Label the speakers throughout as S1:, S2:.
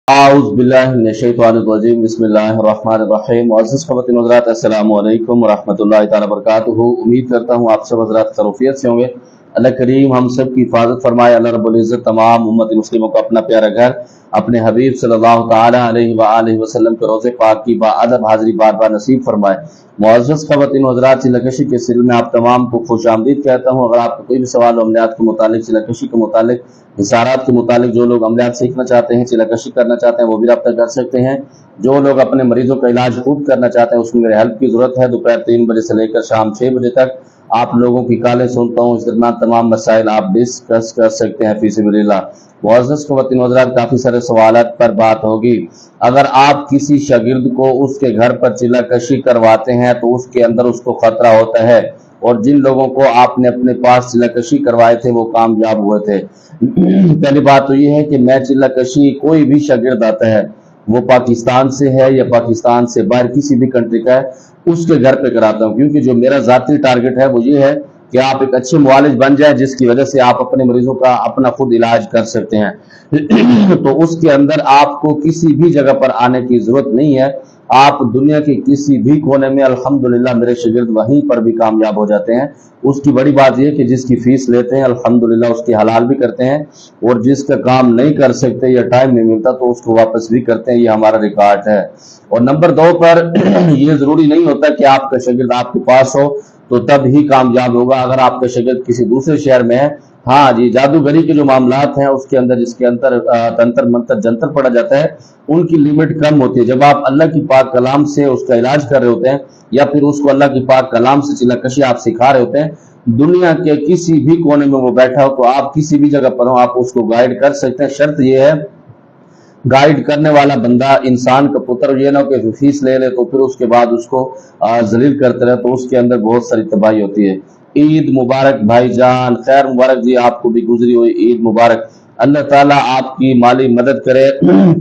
S1: اعوذ باللہ من الشیطان الرجیم بسم اللہ الرحمن الرحیم معزز خواتین و حضرات السلام علیکم ورحمۃ اللہ تعالی وبرکاتہ۔ امید کرتا ہوں آپ سب حضرات خیریت سے ہوں گے۔ اللہ کریم ہم سب کی حفاظت فرمائے۔ اللہ رب العزت تمام امت مسلموں کو اپنا پیارا گھر اپنے حبیب صلی اللہ تعالی علیہ وآلہ وسلم کے روضے پاک کی باادب حاضری بار بار نصیب فرمائے۔ معزز خواتین و حضرات، چلکشی کے سلسلے میں آپ تمام کو خوش آمدید کہتا ہوں۔ اگر آپ کو کوئی بھی سوال عملیات کے متعلق، چلکشی کے متعلق، حصارات کے متعلق، جو لوگ عملیات سیکھنا چاہتے ہیں، چلکشی کرنا چاہتے ہیں، وہ بھی رابطہ کر سکتے ہیں۔ جو لوگ اپنے مریضوں کا علاج خود کرنا چاہتے ہیں، اس میں میرے ہیلپ کی ضرورت ہے۔ دوپہر 3 بجے سے لے کر شام 6 بجے تک آپ لوگوں کی کالیں سنتا ہوں۔ اس درمیان تمام مسائل آپ ڈسکس کر سکتے ہیں فی سبیل اللہ۔ معزز خواتین و حضرات، کافی سارے سوالات پر بات ہوگی۔ اگر آپ کسی شاگرد کو اس کے گھر پر چلکشی کرواتے ہیں تو اس کے اندر اس کو خطرہ ہوتا ہے، اور جن لوگوں کو آپ نے اپنے پاس چلکشی کروائے تھے وہ کامیاب ہوئے تھے۔ پہلی بات تو یہ ہے کہ میں چلکشی، کوئی بھی شاگرد آتا ہے، وہ پاکستان سے ہے یا پاکستان سے باہر کسی بھی کنٹری کا ہے، اس کے گھر پہ کراتا ہوں، کیونکہ جو میرا ذاتی ٹارگٹ ہے وہ یہ ہے کہ آپ ایک اچھے معالج بن جائیں، جس کی وجہ سے آپ اپنے مریضوں کا اپنا خود علاج کر سکتے ہیں۔ تو اس کے اندر آپ کو کسی بھی جگہ پر آنے کی ضرورت نہیں ہے۔ آپ دنیا کے کسی بھی کونے میں، الحمدللہ میرے شاگرد وہیں پر بھی کامیاب ہو جاتے ہیں۔ اس کی بڑی بات یہ کہ جس کی فیس لیتے ہیں الحمدللہ اس کی حلال بھی کرتے ہیں، اور جس کا کام نہیں کر سکتے یا ٹائم نہیں ملتا تو اس کو واپس بھی کرتے ہیں۔ یہ ہمارا ریکارڈ ہے۔ اور نمبر 2 پر یہ ضروری نہیں ہوتا کہ آپ کا شاگرد آپ کے پاس ہو تو تب ہی کامیاب ہوگا۔ اگر آپ کا شاگرد کسی دوسرے شہر میں ہے، ہاں جی، جادوگری کے جو معاملات ہیں اس کے اندر، جس کے اندر تنتر منتر جنتر پڑا جاتا ہے، ان کی لمٹ کم ہوتی ہے۔ جب آپ اللہ کی پاک کلام سے اس کا علاج کر رہے ہوتے ہیں، یا پھر اس کو اللہ کی پاک کلام سے چلکشی آپ سکھا رہے ہوتے ہیں، دنیا کے کسی بھی کونے میں وہ بیٹھا ہو تو آپ کسی بھی جگہ پر ہو، آپ اس کو گائیڈ کر سکتے ہیں۔ شرط یہ ہے، گائیڈ کرنے والا بندہ انسان کا پتر، یہ نہ کہ فیس لے لے تو پھر اس کے بعد اس کو ذلیل کرتے رہے، تو اس کے اندر بہت ساری تباہی ہوتی ہے۔ عید مبارک بھائی جان، خیر مبارک جی، آپ کو بھی گزری ہوئی عید مبارک۔ اللہ تعالیٰ آپ کی مالی مدد کرے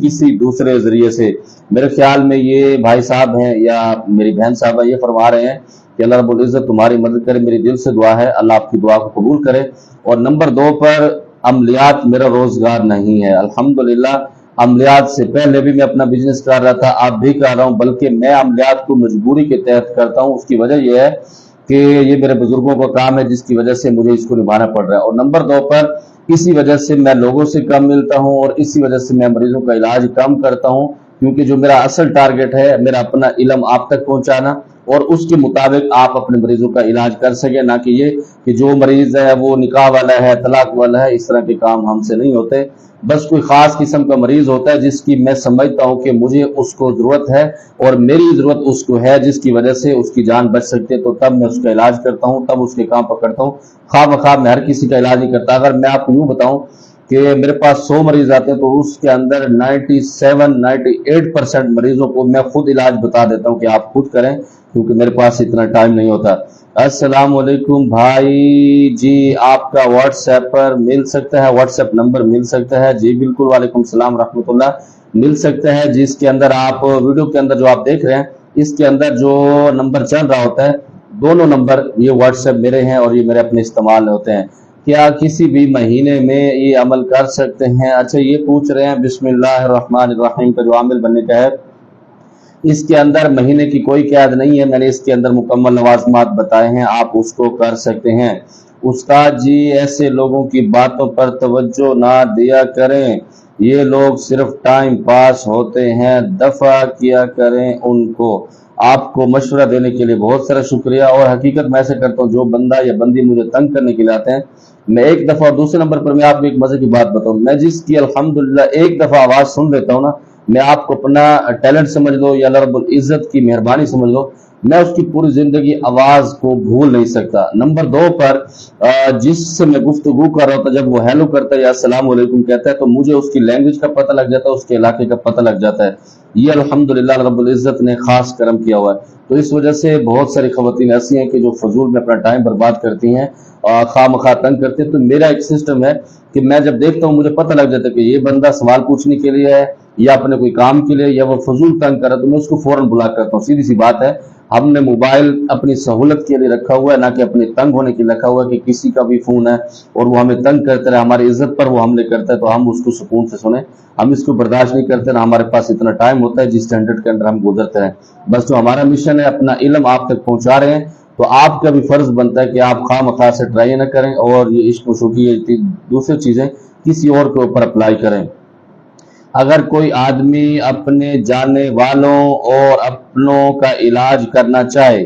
S1: کسی دوسرے ذریعے سے۔ میرے خیال میں یہ بھائی صاحب ہیں یا میری بہن صاحبہ یہ فرما رہے ہیں کہ اللہ رب العزت تمہاری مدد کرے۔ میری دل سے دعا ہے، اللہ آپ کی دعا کو قبول کرے۔ اور نمبر 2 پر، عملیات میرا روزگار نہیں ہے۔ الحمدللہ عملیات سے پہلے بھی میں اپنا بزنس کر رہا تھا، اب بھی کر رہا ہوں، بلکہ میں عملیات کو مجبوری کے تحت کرتا ہوں۔ اس کی وجہ یہ ہے کہ یہ میرے بزرگوں کا کام ہے، جس کی وجہ سے مجھے اس کو نبھانا پڑ رہا ہے۔ اور نمبر 2 پر، اسی وجہ سے میں لوگوں سے کم ملتا ہوں، اور اسی وجہ سے میں مریضوں کا علاج کم کرتا ہوں، کیونکہ جو میرا اصل ٹارگٹ ہے، میرا اپنا علم آپ تک پہنچانا، اور اس کے مطابق آپ اپنے مریضوں کا علاج کر سکیں، نہ کہ یہ کہ جو مریض ہے وہ نکاح والا ہے، طلاق والا ہے، اس طرح کے کام ہم سے نہیں ہوتے۔ بس کوئی خاص قسم کا مریض ہوتا ہے جس کی میں سمجھتا ہوں کہ مجھے اس کو ضرورت ہے اور میری ضرورت اس کو ہے، جس کی وجہ سے اس کی جان بچ سکتی ہے، تو تب میں اس کا علاج کرتا ہوں، تب اس کے کام پکڑتا ہوں۔ خواہ بخواہ میں ہر کسی کا علاج نہیں کرتا۔ اگر میں آپ کو یوں بتاؤں کہ میرے پاس 100 مریض آتے ہیں تو اس کے اندر 98% مریضوں کو میں خود علاج بتا دیتا ہوں کہ آپ خود کریں، کیونکہ میرے پاس اتنا ٹائم نہیں ہوتا۔ السلام علیکم بھائی جی، آپ کا واٹس ایپ پر مل سکتا ہے، واٹس ایپ نمبر مل سکتا ہے؟ جی بالکل، وعلیکم السلام رحمۃ اللہ، مل سکتا ہے۔ جس کے اندر آپ ویڈیو کے اندر جو آپ دیکھ رہے ہیں، اس کے اندر جو نمبر چل رہا ہوتا ہے، دونوں نمبر یہ واٹس ایپ میرے ہیں اور یہ میرے اپنے استعمال ہوتے ہیں۔ کیا کسی بھی مہینے میں یہ عمل کر سکتے ہیں؟ اچھا، یہ پوچھ رہے ہیں بسم اللہ الرحمن الرحیم کا جو عامل بننے کا ہے، اس کے اندر مہینے کی کوئی قید نہیں ہے۔ میں نے اس کے اندر مکمل لوازمات بتائے ہیں، آپ اس کو کر سکتے ہیں۔ استاد جی، ایسے لوگوں کی باتوں پر توجہ نہ دیا کریں، یہ لوگ صرف ٹائم پاس ہوتے ہیں، دفع کیا کریں ان کو۔ آپ کو مشورہ دینے کے لیے بہت سارا شکریہ، اور حقیقت میں ایسے کرتا ہوں، جو بندہ یا بندی مجھے تنگ کرنے کے لیے آتے ہیں، میں ایک دفعہ، اور دوسرے نمبر پر میں آپ کو ایک مزے کی بات بتاؤں، میں جس کی الحمدللہ ایک دفعہ آواز سن لیتا ہوں نا، میں آپ کو اپنا ٹیلنٹ سمجھ لو یا اللہ رب العزت کی مہربانی سمجھ لو، میں اس کی پوری زندگی آواز کو بھول نہیں سکتا۔ نمبر 2 پر، جس سے میں گفتگو کر رہا ہوتا، جب وہ ہیلو کرتا ہے یا السلام علیکم کہتا ہے، تو مجھے اس کی لینگویج کا پتہ لگ جاتا ہے، اس کے علاقے کا پتہ لگ جاتا ہے۔ یہ الحمدللہ رب العزت نے خاص کرم کیا ہوا ہے۔ تو اس وجہ سے بہت ساری خواتین ایسی ہیں کہ جو فضول میں اپنا ٹائم برباد کرتی ہیں، خواہ مخواہ تنگ کرتے ہیں۔ تو میرا ایک سسٹم ہے کہ میں جب دیکھتا ہوں، مجھے پتہ لگ جاتا ہے کہ یہ بندہ سوال پوچھنے کے لیے ہے یا اپنے کوئی کام کے لیے، یا وہ فضول تنگ کر رہا ہے، تو میں اس کو فوراً بلاک کرتا ہوں۔ سیدھی سی بات ہے۔ ہم نے موبائل اپنی سہولت کے لیے رکھا ہوا ہے، نہ کہ اپنے تنگ ہونے کے لیے رکھا ہوا ہے کہ کسی کا بھی فون ہے اور وہ ہمیں تنگ کرتا رہے، ہماری عزت پر وہ حملے کرتا ہے تو ہم اس کو سکون سے سنیں. ہم اس کو برداشت نہیں کرتے، نہ ہمارے پاس اتنا ٹائم ہوتا ہے جس اسٹینڈرڈ کے اندر ہم گزرتے رہیں. بس جو ہمارا مشن ہے اپنا علم آپ تک پہنچا رہے ہیں، تو آپ کا بھی فرض بنتا ہے کہ آپ خواہ مخواہ سے ٹرائی نہ کریں اور یہ عشق و شوقی دوسری چیزیں کسی اور کے اوپر اپلائی کریں. اگر کوئی آدمی اپنے جانے والوں اور اپنوں کا علاج کرنا چاہے،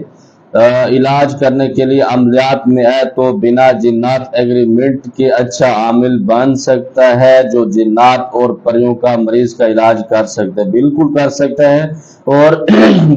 S1: علاج کرنے کے لیے عملیات میں ہے، تو بنا جنات ایگریمنٹ کے اچھا عامل بن سکتا ہے جو جنات اور پریوں کا مریض کا علاج کر سکتا ہے؟ بالکل کر سکتا ہے، اور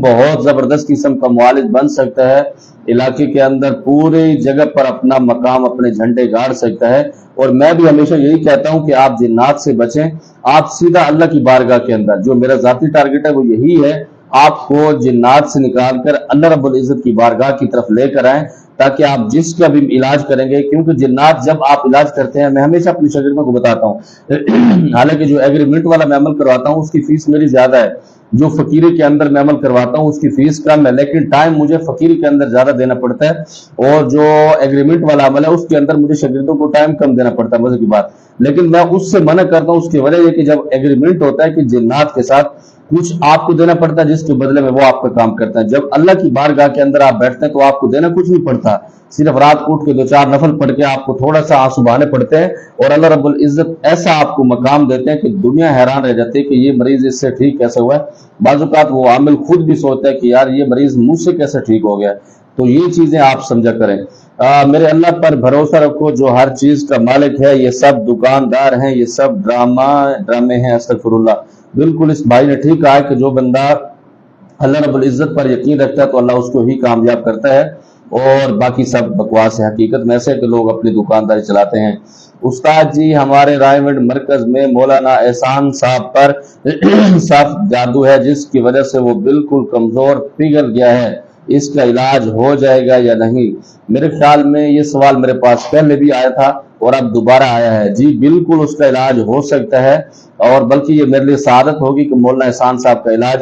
S1: بہت زبردست قسم کا معالج بن سکتا ہے. علاقے کے اندر پوری جگہ پر اپنا مقام، اپنے جھنڈے گاڑ سکتا ہے. اور میں بھی ہمیشہ یہی کہتا ہوں کہ آپ جنات سے بچیں، آپ سیدھا اللہ کی بارگاہ کے اندر، جو میرا ذاتی ٹارگٹ ہے وہ یہی ہے، آپ کو جنات سے نکال کر اللہ رب العزت کی بارگاہ کی طرف لے کر آئیں، تاکہ آپ جس کا بھی علاج کریں گے، کیونکہ جنات جب آپ علاج کرتے ہیں، میں ہمیشہ اپنے شاگردوں کو بتاتا ہوں، حالانکہ جو ایگریمنٹ والا میں عمل کرواتا ہوں اس کی فیس میری زیادہ ہے، جو فقیری کے اندر میں عمل کرواتا ہوں اس کی فیس کم ہے، لیکن ٹائم مجھے فقیری کے اندر زیادہ دینا پڑتا ہے، اور جو ایگریمنٹ والا عمل ہے اس کے اندر مجھے شاگردوں کو ٹائم کم دینا پڑتا ہے. مزے کی بات، لیکن میں اس سے منع کرتا ہوں. اس کی وجہ یہ کہ جب ایگریمنٹ ہوتا ہے کہ جنات کے ساتھ کچھ آپ کو دینا پڑتا ہے جس کے بدلے میں وہ آپ کا کام کرتا ہے. جب اللہ کی بارگاہ کے اندر آپ بیٹھتے ہیں تو آپ کو دینا کچھ نہیں پڑتا، صرف رات کو اٹھ کے 2-4 نفل پڑھ کے آپ کو تھوڑا سا آنسو بہانے پڑتے ہیں، اور اللہ رب العزت ایسا آپ کو مقام دیتے ہیں کہ دنیا حیران رہ جاتی ہے کہ یہ مریض اس سے ٹھیک کیسے ہوا ہے. بعض اوقات وہ عامل خود بھی سوچتا ہے کہ یار یہ مریض مجھ سے کیسے ٹھیک ہو گیا. تو یہ چیزیں آپ سمجھا کریں. میرے اللہ پر بھروسہ رکھو جو ہر چیز کا مالک ہے. یہ سب دکاندار ہیں، یہ سب ڈرامے ہیں. استغفر اللہ. بالکل اس بھائی نے ٹھیک کہا کہ جو بندہ اللہ رب العزت پر یقین رکھتا ہے تو اللہ اس کو ہی کامیاب کرتا ہے، اور باقی سب بکواس ہے. حقیقت میں سے کہ لوگ اپنی دکانداری چلاتے ہیں. استاد جی، ہمارے رائے منڈ مرکز میں مولانا احسان صاحب پر صاف جادو ہے جس کی وجہ سے وہ بالکل کمزور پگھل گیا ہے، اس کا علاج ہو جائے گا یا نہیں؟ میرے خیال میں یہ سوال میرے پاس پہلے بھی آیا تھا اور اب دوبارہ آیا ہے. جی بالکل اس کا علاج ہو سکتا ہے، اور بلکہ یہ میرے لیے سعادت ہوگی کہ مولانا احسان صاحب کا علاج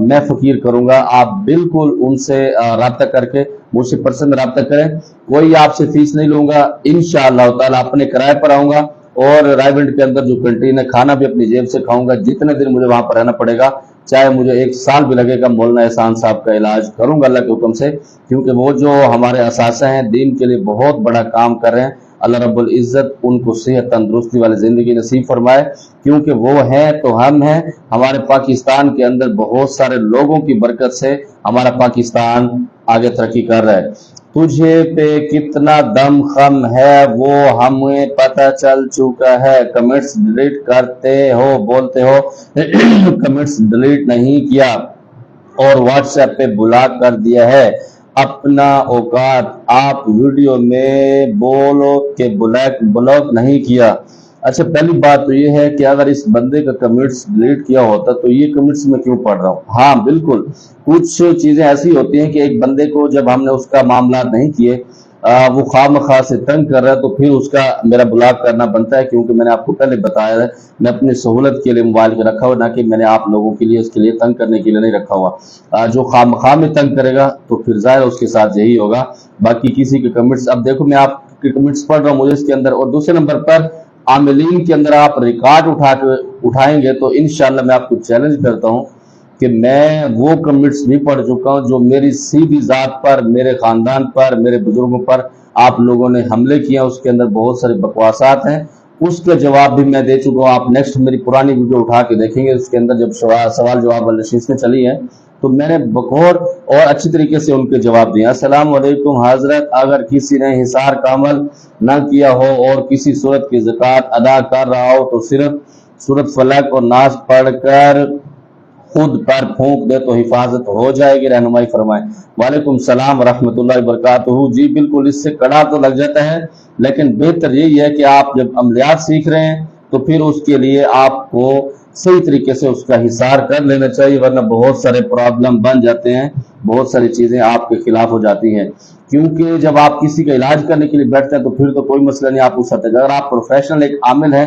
S1: میں فقیر کروں گا. آپ بالکل ان سے رابطہ کر کے مجھ سے پرسنل رابطہ کریں. کوئی آپ سے فیس نہیں لوں گا، انشاءاللہ تعالیٰ اپنے کرائے پر آؤں گا، اور رائے منڈ کے اندر جو کینٹین ہے کھانا بھی اپنی جیب سے کھاؤں گا. جتنے دن مجھے وہاں پر رہنا پڑے گا، چاہے مجھے 1 سال بھی لگے گا، مولانا احسان صاحب کا علاج کروں گا اللہ کے حکم سے، کیونکہ وہ جو ہمارے اساتذہ ہیں دین کے لیے بہت بڑا کام کر رہے ہیں. اللہ رب العزت ان کو صحت تندرستی والی زندگی نصیب فرمائے، کیونکہ وہ ہیں تو ہم ہیں. ہمارے پاکستان کے اندر بہت سارے لوگوں کی برکت سے ہمارا پاکستان آگے ترقی کر رہا ہے. تجھے پہ کتنا دم خم ہے وہ ہمیں پتہ چل چکا ہے. کمنٹس ڈیلیٹ کرتے ہو، بولتے ہو کمنٹس ڈیلیٹ نہیں کیا اور واٹس ایپ پہ بلاک کر دیا ہے. اپنا اوقات آپ ویڈیو میں بولو کہ بلاک نہیں کیا. اچھا، پہلی بات تو یہ ہے کہ اگر اس بندے کا کمنٹس ڈیلیٹ کیا ہوتا تو یہ کمنٹس میں کیوں پڑھ رہا ہوں؟ ہاں بالکل، کچھ چیزیں ایسی ہوتی ہیں کہ ایک بندے کو جب ہم نے اس کا معاملات نہیں کیے، وہ خواہ مخواہ سے تنگ کر رہا ہے، تو پھر اس کا میرا بلاک کرنا بنتا ہے. کیونکہ میں نے آپ کو پہلے بتایا ہے میں اپنی سہولت کے لیے موبائل کے رکھا ہوا، نہ کہ میں نے آپ لوگوں کے لیے اس کے لیے تنگ کرنے کے لیے نہیں رکھا ہوا. جو خواہ مخواہ میں تنگ کرے گا تو پھر ظاہر اس کے ساتھ یہی ہوگا. باقی کسی کے کمنٹس، اب دیکھو میں آپ کے کمنٹس پڑھ رہا ہوں مجھے اس کے اندر، اور دوسرے نمبر پر عاملین کے اندر آپ ریکارڈ اٹھائیں گے تو انشاءاللہ میں آپ کو چیلنج کرتا ہوں کہ میں وہ کمنٹس نہیں پڑھ چکا ہوں جو میری سیدھی ذات پر، میرے خاندان پر، میرے بزرگوں پر آپ لوگوں نے حملے کیا. اس کے اندر بہت سارے بکواسات ہیں، اس کے جواب بھی میں دے چکا ہوں. آپ نیکسٹ میری پرانی ویڈیو اٹھا کے دیکھیں گے، اس کے اندر جب سوال جواب والی نشستیں چلی ہیں تو میں نے بغور اور اچھی طریقے سے ان کے جواب دیا. السلام علیکم حضرت، اگر کسی نے حصار کا عمل نہ کیا ہو اور کسی صورت کی زکوٰۃ ادا کر رہا ہو تو صرف سورۃ فلق اور ناس پڑھ کر خود پر پھونک دے تو حفاظت ہو جائے گی؟ رہنمائی فرمائیں. وعلیکم السلام ورحمۃ اللہ وبرکاتہ. جی بالکل، اس سے کڑا تو لگ جاتا ہے، لیکن بہتر یہی ہے کہ آپ جب عملیات سیکھ رہے ہیں تو پھر اس کے لیے آپ کو صحیح طریقے سے اس کا حصار کر لینا چاہیے، ورنہ بہت سارے پرابلم بن جاتے ہیں، بہت ساری چیزیں آپ کے خلاف ہو جاتی ہیں. کیونکہ جب آپ کسی کا علاج کرنے کے لیے بیٹھتے ہیں تو پھر تو کوئی مسئلہ نہیں، آپ اس حد تک اگر آپ پروفیشنل ایک عامل ہیں